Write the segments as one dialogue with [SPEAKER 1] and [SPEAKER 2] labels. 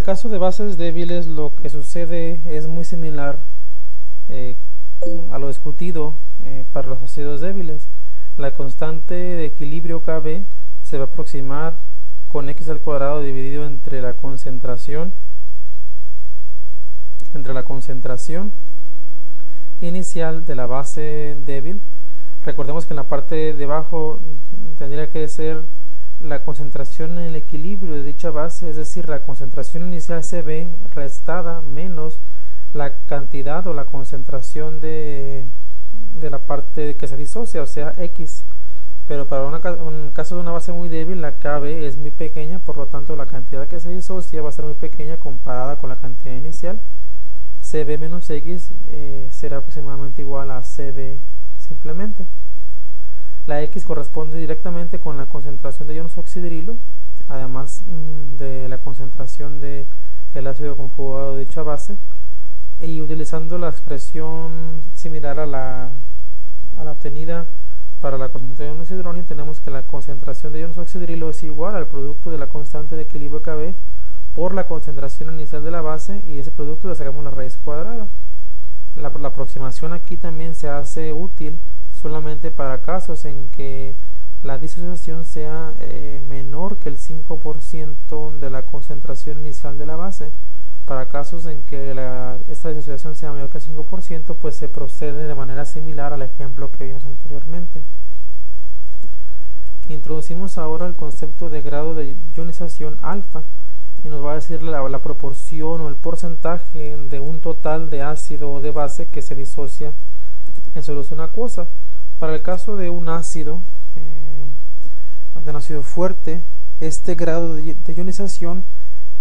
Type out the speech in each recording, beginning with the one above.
[SPEAKER 1] caso de bases débiles, lo que sucede es muy similar eh, a lo discutido para los ácidos débiles. La constante de equilibrio Kb se va a aproximar con x al cuadrado dividido entre la concentración inicial de la base débil. Recordemos que en la parte de abajo tendría que ser la concentración en el equilibrio de dicha base, es decir, la concentración inicial Cb restada menos la cantidad o la concentración de la parte que se disocia, o sea, x. Pero para un caso de una base muy débil, la Kb es muy pequeña, por lo tanto la cantidad que se disocia va a ser muy pequeña comparada con la cantidad inicial. Cb menos x será aproximadamente igual a Cb simplemente. La x corresponde directamente con la concentración de iones oxidrilo, además de la concentración del ácido conjugado de dicha base, y utilizando la expresión similar a la obtenida para la concentración de iones hidróneo, tenemos que la concentración de iones oxidrilo es igual al producto de la constante de equilibrio Kb por la concentración inicial de la base, y ese producto le sacamos la raíz cuadrada. La aproximación aquí también se hace útil solamente para casos en que la disociación sea menor que el 5% de la concentración inicial de la base. Para casos en que esta disociación sea mayor que el 5%, pues se procede de manera similar al ejemplo que vimos anteriormente. Introducimos ahora el concepto de grado de ionización alfa, y nos va a decir la proporción o el porcentaje de un total de ácido o de base que se disocia en solución acuosa. Para el caso de un ácido fuerte, este grado de ionización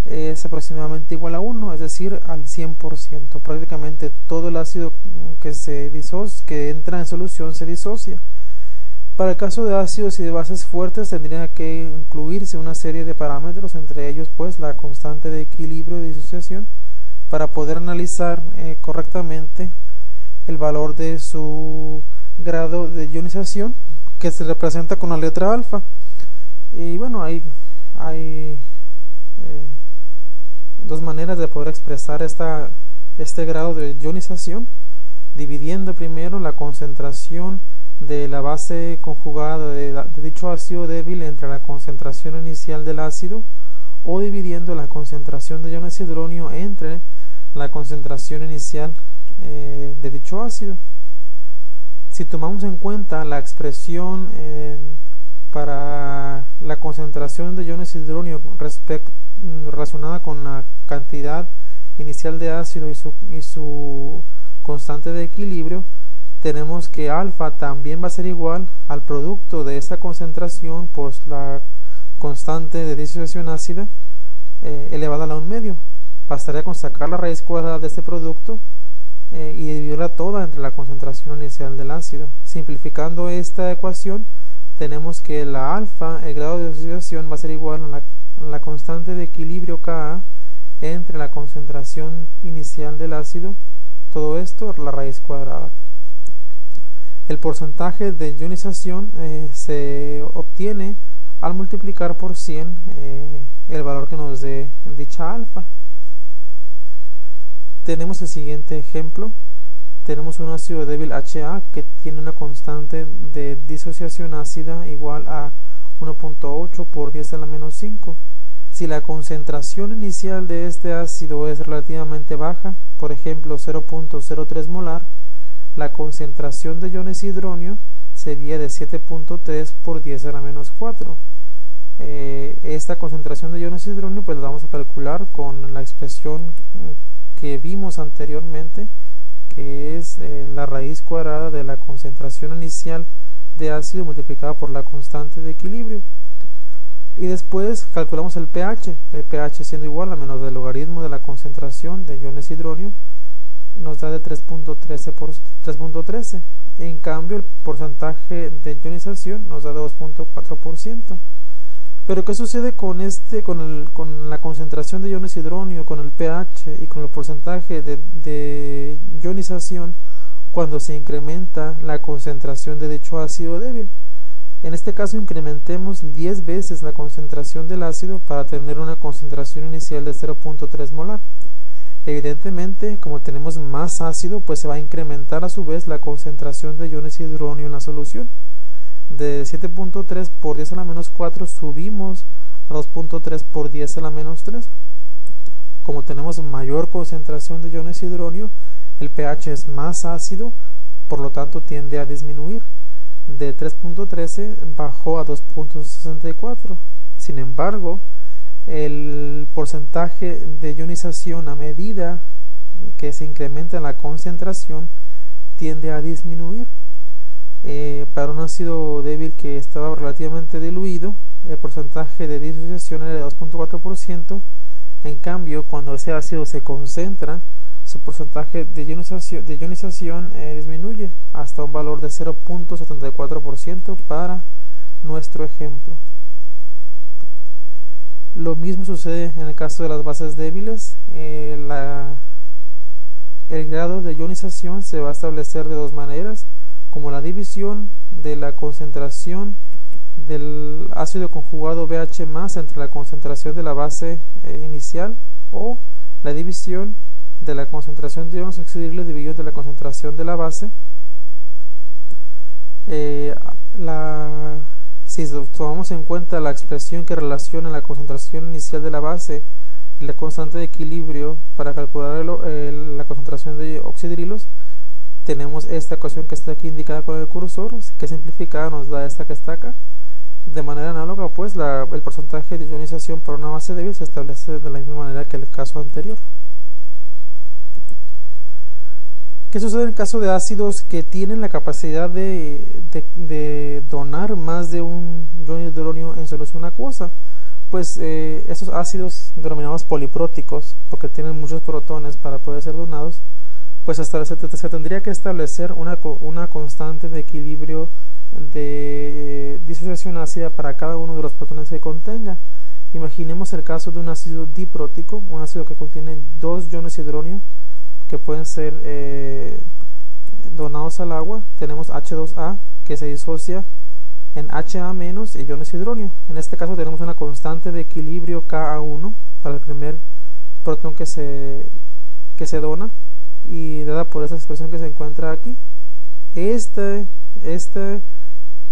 [SPEAKER 1] es aproximadamente igual a 1, es decir, al 100%. Prácticamente todo el ácido que entra en solución se disocia. Para el caso de ácidos y de bases fuertes tendría que incluirse una serie de parámetros, entre ellos pues la constante de equilibrio de disociación, para poder analizar correctamente el valor de su grado de ionización, que se representa con la letra alfa. Y bueno, hay dos maneras de poder expresar este grado de ionización, dividiendo primero la concentración de la base conjugada de dicho ácido débil entre la concentración inicial del ácido, o dividiendo la concentración de iones hidróneo entre la concentración inicial de dicho ácido. Si tomamos en cuenta la expresión para la concentración de iones hidróneo relacionada con la cantidad inicial de ácido y su constante de equilibrio, tenemos que alfa también va a ser igual al producto de esta concentración por la constante de disociación ácida elevada a la 1/2. Bastaría con sacar la raíz cuadrada de este producto y dividirla toda entre la concentración inicial del ácido. Simplificando esta ecuación, tenemos que la alfa, el grado de disociación, va a ser igual a la constante de equilibrio Ka entre la concentración inicial del ácido, todo esto la raíz cuadrada. El porcentaje de ionización se obtiene al multiplicar por 100 el valor que nos dé dicha alfa. Tenemos el siguiente ejemplo. Tenemos un ácido débil HA que tiene una constante de disociación ácida igual a 1.8 por 10 a la menos 5. Si la concentración inicial de este ácido es relativamente baja, por ejemplo 0.03 molar, la concentración de iones hidróneo sería de 7.3 por 10 a la menos 4. Esta concentración de iones hidróneo pues la vamos a calcular con la expresión que vimos anteriormente, que es la raíz cuadrada de la concentración inicial de ácido multiplicada por la constante de equilibrio. Y después calculamos el pH siendo igual a menos del logaritmo de la concentración de iones hidróneo, nos da de 3.13 por 3.13. En cambio el porcentaje de ionización nos da 2.4%. Pero ¿qué sucede con la concentración de iones hidróneo, con el pH y con el porcentaje de ionización cuando se incrementa la concentración de dicho ácido débil? En este caso incrementemos 10 veces la concentración del ácido para tener una concentración inicial de 0.3 molar. Evidentemente, como tenemos más ácido, pues se va a incrementar a su vez la concentración de iones hidronio en la solución. De 7.3 por 10 a la menos 4 subimos a 2.3 por 10 a la menos 3. Como tenemos mayor concentración de iones hidronio, el pH es más ácido, por lo tanto tiende a disminuir. De 3.13 bajó a 2.64. Sin embargo, el porcentaje de ionización a medida que se incrementa la concentración tiende a disminuir. Para un ácido débil que estaba relativamente diluido, el porcentaje de disociación era de 2.4%. En cambio, cuando ese ácido se concentra, su porcentaje de ionización disminuye hasta un valor de 0.74% para nuestro ejemplo. Lo mismo sucede en el caso de las bases débiles. El grado de ionización se va a establecer de dos maneras, como la división de la concentración del ácido conjugado BH+ entre la concentración de la base inicial, o la división de la concentración de iones oxidriles dividido de la concentración de la base. Si tomamos en cuenta la expresión que relaciona la concentración inicial de la base y la constante de equilibrio para calcular la concentración de oxidrilos, tenemos esta ecuación que está aquí indicada con el cursor, que simplificada nos da esta que está acá. De manera análoga, pues el porcentaje de ionización para una base débil se establece de la misma manera que el caso anterior. ¿Qué sucede en el caso de ácidos que tienen la capacidad de donar más de un ion hidronio en solución acuosa? Pues esos ácidos denominados polipróticos, porque tienen muchos protones para poder ser donados, pues se tendría que establecer una constante de equilibrio de disociación ácida para cada uno de los protones que contenga. Imaginemos el caso de un ácido diprótico, un ácido que contiene dos iones hidronio que pueden ser donados al agua. Tenemos H2A que se disocia en HA- y iones hidronio. En este caso tenemos una constante de equilibrio Ka1 para el primer protón que se dona, y dada por esa expresión que se encuentra aquí. Esta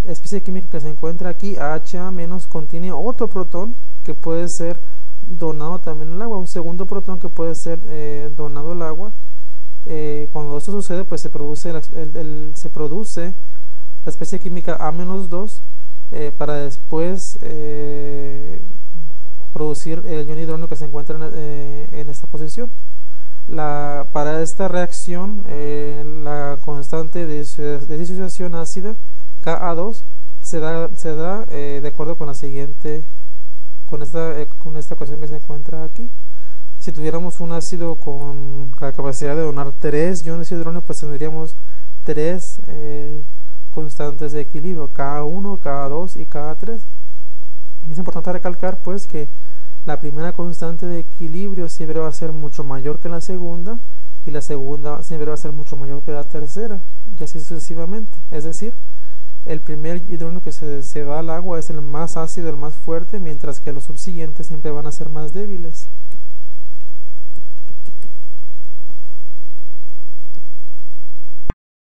[SPEAKER 1] especie química que se encuentra aquí, HA- contiene otro protón que puede ser donado también al agua, un segundo protón que puede ser donado al agua. Cuando esto sucede, pues se produce la especie química A-2 para después producir el ion hidrógeno que se encuentra en esta posición. Para esta reacción, la constante de disociación ácida Ka2 se da de acuerdo con la siguiente, con esta ecuación que se encuentra aquí. Si tuviéramos un ácido con la capacidad de donar 3 iones hidrógeno, pues tendríamos 3 constantes de equilibrio, Ka1, Ka2 y Ka3. Es importante recalcar pues que la primera constante de equilibrio siempre va a ser mucho mayor que la segunda, y la segunda siempre va a ser mucho mayor que la tercera, y así sucesivamente. Es decir, el primer hidrógeno que se va al agua es el más ácido, el más fuerte, mientras que los subsiguientes siempre van a ser más débiles.